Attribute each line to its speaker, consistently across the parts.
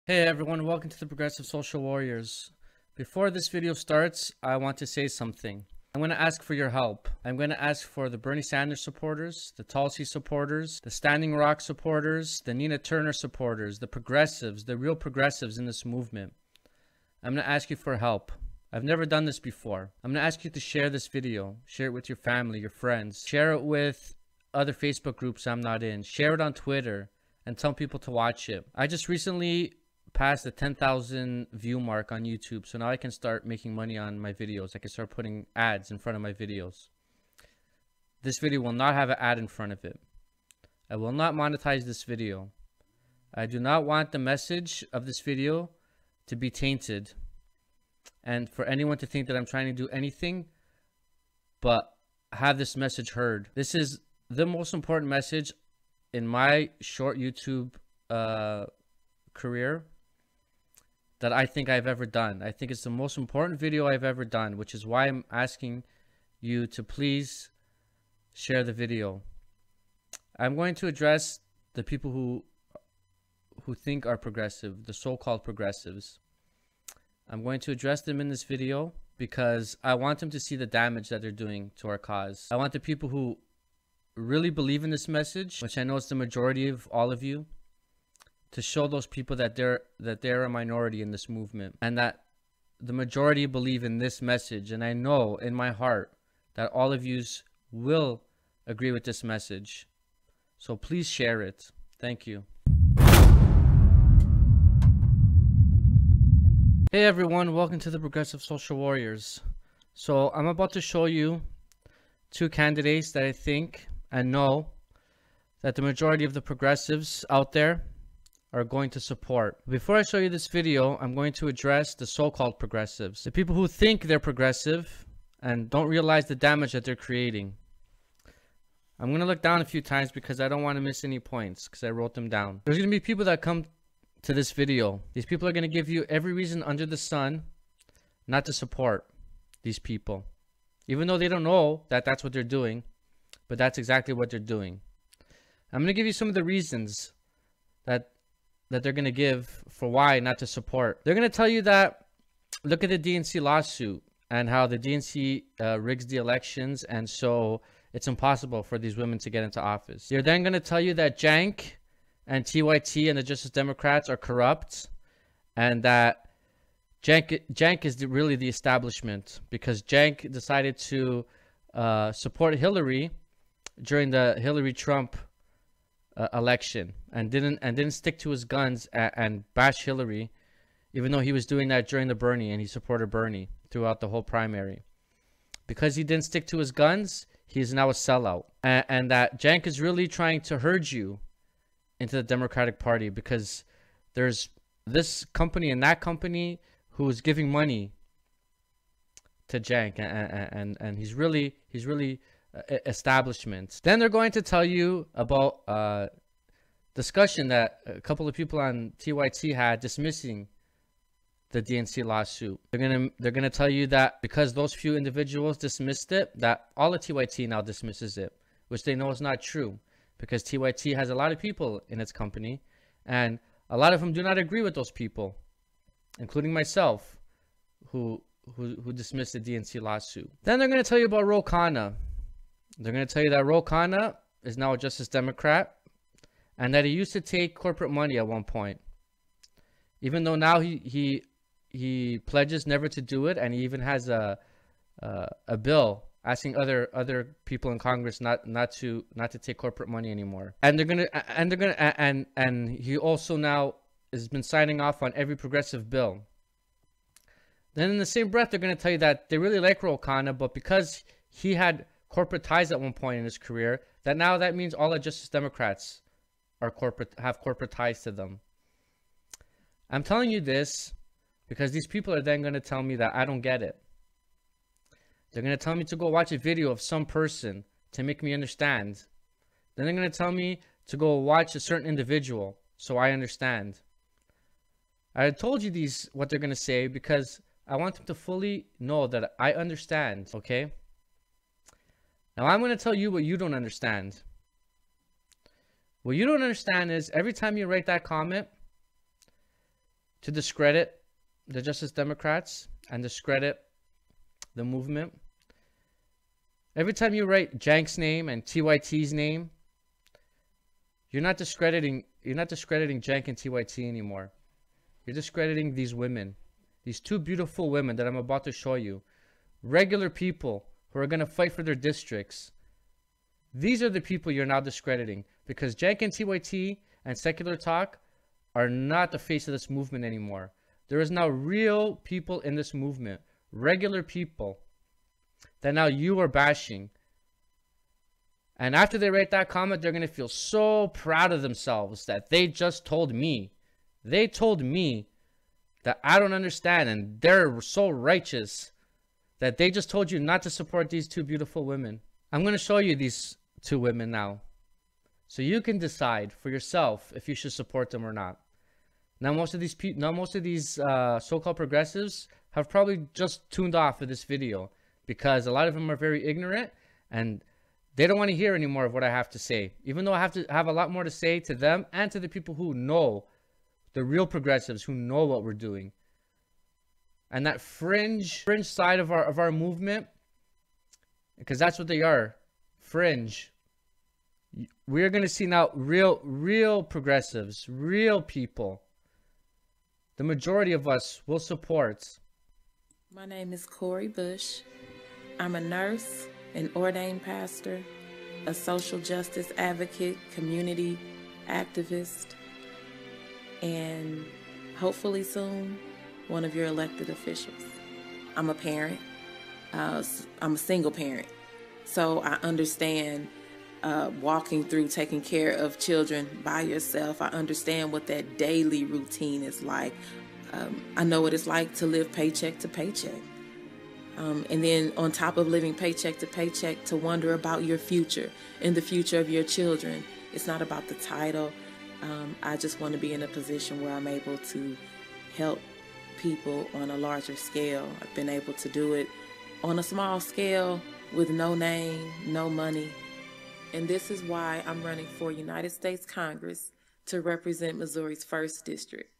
Speaker 1: Hey everyone, welcome to the Progressive Social Warriors. Before this video starts, I want to say something. I'm going to ask for your help. I'm going to ask for the Bernie Sanders supporters, the Tulsi supporters, the Standing Rock supporters, the Nina Turner supporters, the progressives, the real progressives in this movement. I'm going to ask you for help. I've never done this before. I'm going to ask you to share this video. Share it with your family, your friends. Share it with other Facebook groups I'm not in. Share it on Twitter and tell people to watch it. I just recently past the 10,000 view mark on YouTube, so now I can start making money on my videos. I can start putting ads in front of my videos. This video will not have an ad in front of it. I will not monetize this video. I do not want the message of this video to be tainted and for anyone to think that I'm trying to do anything but have this message heard. This is the most important message in my short YouTube career that I think I've ever done. I think it's the most important video I've ever done, which is why I'm asking you to please share the video. I'm going to address the people who think are progressive, the so-called progressives. I'm going to address them in this video because I want them to see the damage that they're doing to our cause. I want the people who really believe in this message, which I know is the majority of all of you, to show those people that they're a minority in this movement and that the majority believe in this message. And I know in my heart that all of you will agree with this message. So please share it. Thank you. Hey everyone, welcome to the Progressive Social Warriors. So I'm about to show you two candidates that I think and know that the majority of the progressives out there are going to support. Before I show you this video, I'm going to address the so-called progressives, the people who think they're progressive and don't realize the damage that they're creating. I'm going to look down a few times because I don't want to miss any points because I wrote them down. There's going to be people that come to this video. These people are going to give you every reason under the sun not to support these people, even though they don't know that that's what they're doing, but that's exactly what they're doing. I'm going to give you some of the reasons that they're going to give for why not to support. They're going to tell you that, look at the DNC lawsuit and how the DNC rigs the elections, and so it's impossible for these women to get into office. They're then going to tell you that Jank and TYT and the Justice Democrats are corrupt, and that Jank is really the establishment because Jank decided to support Hillary during the Hillary-Trump election and didn't stick to his guns and bash Hillary, even though he was doing that during the Bernie and he supported Bernie throughout the whole primary. Because he didn't stick to his guns, he is now a sellout. And that Jank is really trying to herd you into the Democratic Party because there's this company and that company who is giving money to Jank, and he's really establishment. Then they're going to tell you about discussion that a couple of people on TYT had dismissing the DNC lawsuit. They're gonna tell you that because those few individuals dismissed it, that all of TYT now dismisses it, which they know is not true because TYT has a lot of people in its company, and a lot of them do not agree with those people, including myself, who dismissed the DNC lawsuit. Then they're going to tell you about Ro Khanna. They're going to tell you that Ro Khanna is now a Justice Democrat and that he used to take corporate money at one point. Even though now he pledges never to do it, and he even has a bill asking other people in Congress not to take corporate money anymore. And he also now has been signing off on every progressive bill. Then in the same breath, they're going to tell you that they really like Ro Khanna, but because he had corporate ties at one point in his career, that means all the Justice Democrats have corporate ties to them. I'm telling you this because these people are then going to tell me that I don't get it. They're going to tell me to go watch a video of some person to make me understand. Then they're going to tell me to go watch a certain individual so I understand. I told you what they're going to say because I want them to fully know that I understand, okay? Now I'm going to tell you what you don't understand. What you don't understand is every time you write that comment, to discredit the Justice Democrats and discredit the movement. Every time you write Jank's name and TYT's name, you're not discrediting Jank and TYT anymore. You're discrediting these women, these two beautiful women that I'm about to show you. Regular people who are going to fight for their districts. These are the people you're now discrediting, because Jank and TYT and Secular Talk are not the face of this movement anymore. There is now real people in this movement, regular people, that now you are bashing. And after they write that comment, they're going to feel so proud of themselves that they just told me. They told me that I don't understand, and they're so righteous that they just told you not to support these two beautiful women. I'm going to show you these two women now, so you can decide for yourself if you should support them or not. Now, most of these so-called progressives have probably just tuned off of this video because a lot of them are very ignorant and they don't want to hear any more of what I have to say, even though I have to have a lot more to say to them and to the people who know, the real progressives who know what we're doing. And that fringe side of our movement, because that's what they are, fringe. We're going to see now real progressives, real people. The majority of us will support.
Speaker 2: My name is Corey Bush. I'm a nurse, an ordained pastor, a social justice advocate, community activist, and hopefully soon, one of your elected officials. I'm a parent. I'm a single parent. So I understand walking through taking care of children by yourself. I understand what that daily routine is like. I know what it's like to live paycheck to paycheck. And then on top of living paycheck to paycheck, to wonder about your future and the future of your children. It's not about the title. I just want to be in a position where I'm able to help people on a larger scale. I've been able to do it on a small scale with no name, no money. And this is why I'm running for United States Congress to represent Missouri's 1st District.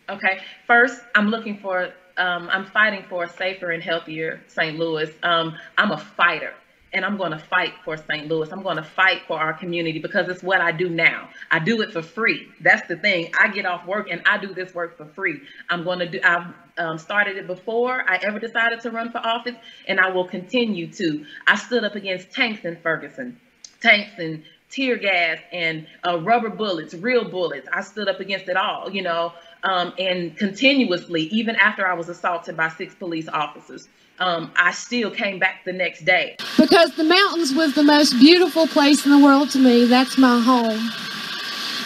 Speaker 2: Okay, first, I'm fighting for a safer and healthier St. Louis. I'm a fighter, and I'm going to fight for St. Louis. I'm going to fight for our community because it's what I do now. I do it for free. That's the thing. I get off work and I do this work for free. I've started it before I ever decided to run for office, and I will continue to. I stood up against tanks in Ferguson, tanks and tear gas and rubber bullets, real bullets. I stood up against it all, you know. And continuously, even after I was assaulted by 6 police officers, I still came back the next day.
Speaker 3: Because the mountains was the most beautiful place in the world to me. That's my home.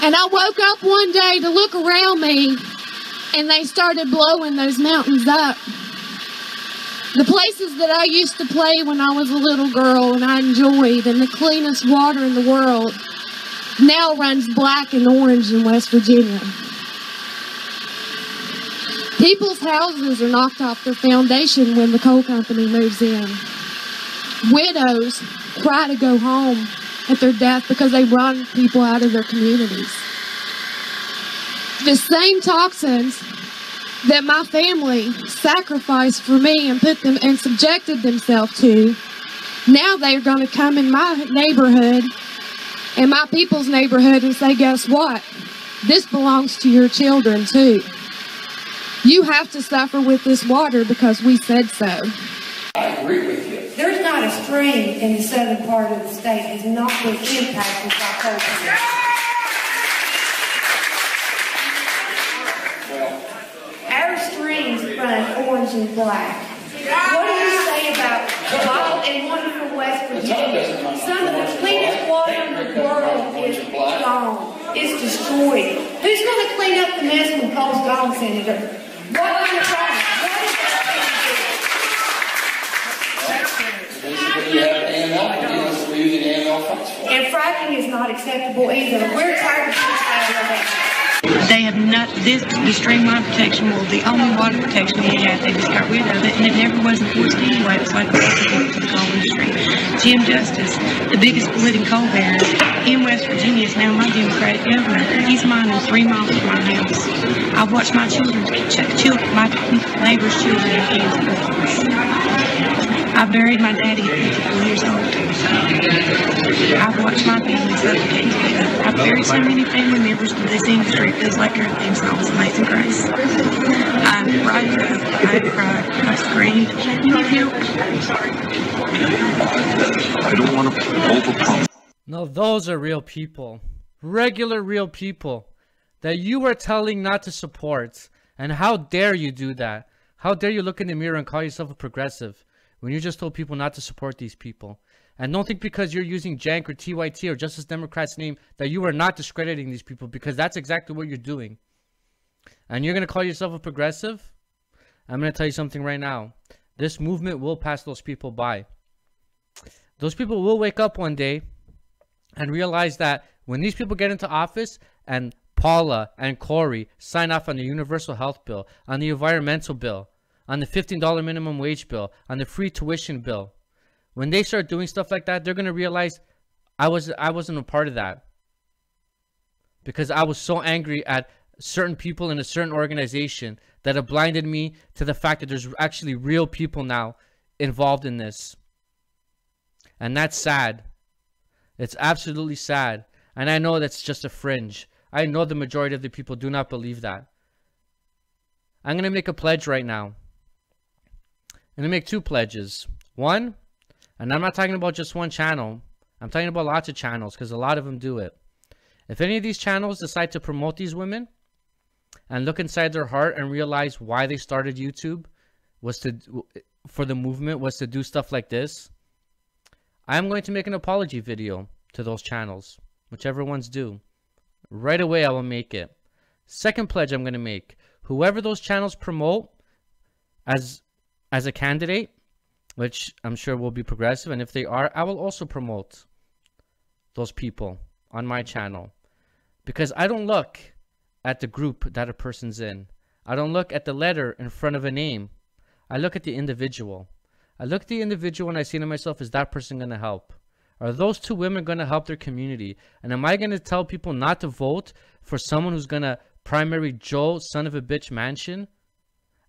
Speaker 3: And I woke up one day to look around me, and they started blowing those mountains up. The places that I used to play when I was a little girl and I enjoyed, and the cleanest water in the world, now runs black and orange in West Virginia. People's houses are knocked off their foundation when the coal company moves in. Widows cry to go home at their death because they run people out of their communities. The same toxins that my family sacrificed for me and put them and subjected themselves to, now they're going to come in my neighborhood and my people's neighborhood and say, guess what? This belongs to your children too. You have to suffer with this water because we said so.
Speaker 4: I agree with you.
Speaker 5: There's not a stream in the southern part of the state that has not been impacted by coal. Our streams run orange and black. What do you say about wild and wonderful West Virginia? Some of the cleanest water in the world is gone. It's destroyed. Who's going to clean up the mess when coal's gone, Senator? What are your problems? What is that thing to do?
Speaker 4: Basically, you have AML, and fracking is not acceptable either. We're tired of this.
Speaker 6: They have not, the streamline protection was the only water protection we had. They just got rid of it, and it never was enforced anyway. It's like to the coal industry. Tim Justice, the biggest polluting coal baron in West Virginia, is now my Democratic governor. He's mining 3 miles from my house. I've watched my my neighbor's children in Kansas. I buried my daddy at 54 years old. I've watched my family suffocate. I've buried so many family members in this industry. It feels like everything's not amazing grace. I've cried, I've cried, I've screamed. You need help?
Speaker 7: I don't want to overcome.
Speaker 1: No, those are real people. Regular real people that you are telling not to support. And how dare you do that? How dare you look in the mirror and call yourself a progressive when you just told people not to support these people? And don't think because you're using Jank or TYT or Justice Democrat's name that you are not discrediting these people, because that's exactly what you're doing. And you're going to call yourself a progressive? I'm going to tell you something right now. This movement will pass those people by. Those people will wake up one day and realize that when these people get into office and Paula and Corey sign off on the universal health bill, on the environmental bill, on the $15 minimum wage bill, on the free tuition bill, when they start doing stuff like that, they're going to realize I wasn't a part of that, because I was so angry at certain people in a certain organization that have blinded me to the fact that there's actually real people now involved in this. And that's sad. It's absolutely sad. And I know that's just a fringe. I know the majority of the people do not believe that. I'm going to make a pledge right now. I'm going to make 2 pledges. One, and I'm not talking about just one channel. I'm talking about lots of channels, because a lot of them do it. If any of these channels decide to promote these women and look inside their heart and realize why they started YouTube for the movement was to do stuff like this, I'm going to make an apology video to those channels, whichever ones do. Right away, I will make it. Second pledge I'm going to make: whoever those channels promote as a candidate, which I'm sure will be progressive, and if they are, I will also promote those people on my channel, because I don't look at the group that a person's in. I don't look at the letter in front of a name. I look at the individual. I look at the individual and I say to myself, is that person going to help? Are those 2 women going to help their community? And am I going to tell people not to vote for someone who's going to primary Joe, son of a bitch, Manchin?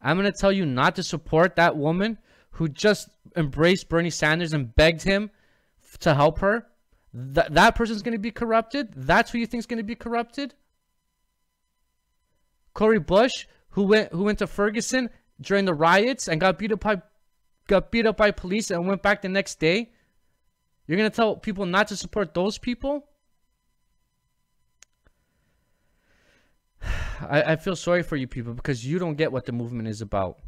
Speaker 1: I'm going to tell you not to support that woman who just embraced Bernie Sanders and begged him to help her? That person's going to be corrupted? That's who you think is going to be corrupted? Cori Bush, who went to Ferguson during the riots and got beat up by police and went back the next day? You're going to tell people not to support those people? I feel sorry for you people, because you don't get what the movement is about.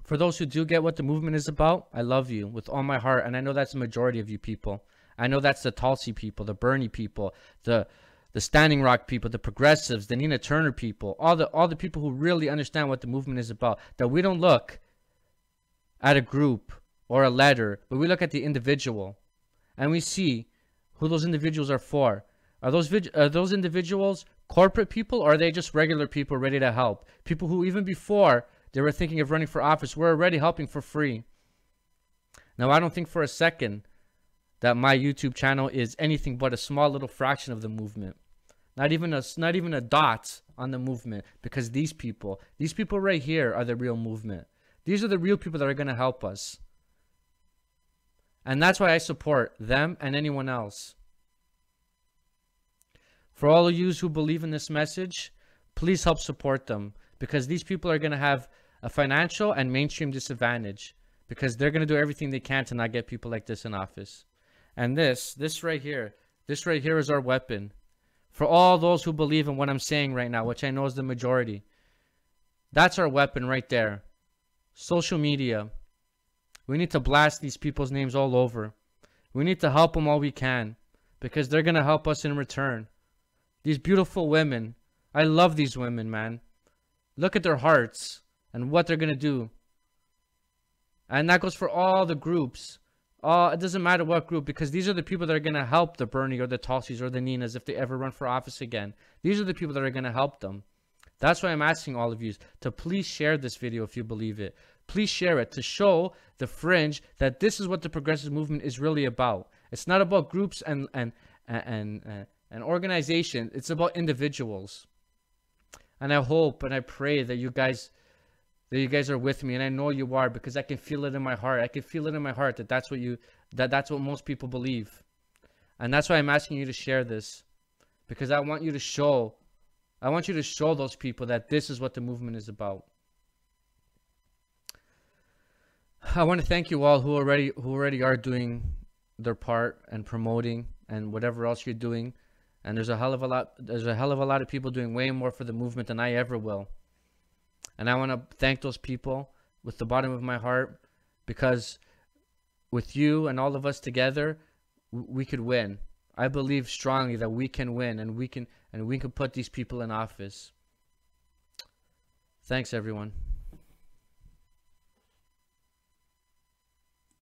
Speaker 1: For those who do get what the movement is about, I love you with all my heart. And I know that's the majority of you people. I know that's the Tulsi people, the Bernie people, the Standing Rock people, the progressives, the Nina Turner people, all the people who really understand what the movement is about. That we don't look at a group or a letter, but we look at the individual. And we see who those individuals are for. Are those individuals corporate people, or are they just regular people ready to help? People who even before they were thinking of running for office were already helping for free. Now, I don't think for a second that my YouTube channel is anything but a small little fraction of the movement. Not even a dot on the movement, because these people right here are the real movement. These are the real people that are going to help us. And that's why I support them and anyone else. For all of you who believe in this message, please help support them, because these people are going to have a financial and mainstream disadvantage, because they're going to do everything they can to not get people like this in office. And this right here is our weapon. For all those who believe in what I'm saying right now, which I know is the majority, that's our weapon right there. Social media. We need to blast these people's names all over. We need to help them all we can, because they're going to help us in return. These beautiful women. I love these women, man. Look at their hearts and what they're going to do. And that goes for all the groups. it doesn't matter what group, because these are the people that are going to help the Bernie or the Tulsis or the Ninas if they ever run for office again. These are the people that are going to help them. That's why I'm asking all of you to please share this video if you believe it. Please share it to show the fringe that this is what the progressive movement is really about. It's not about groups and organization. It's about individuals. And I hope and I pray that you guys are with me, and I know you are, because I can feel it in my heart. I can feel it in my heart that that's what most people believe. And that's why I'm asking you to share this, because I want you to show those people that this is what the movement is about. I want to thank you all who already are doing their part and promoting and whatever else you're doing. And there's a hell of a lot of people doing way more for the movement than I ever will. And I want to thank those people with the bottom of my heart, because with you and all of us together, we could win. I believe strongly that we can win, and we can put these people in office. Thanks, everyone.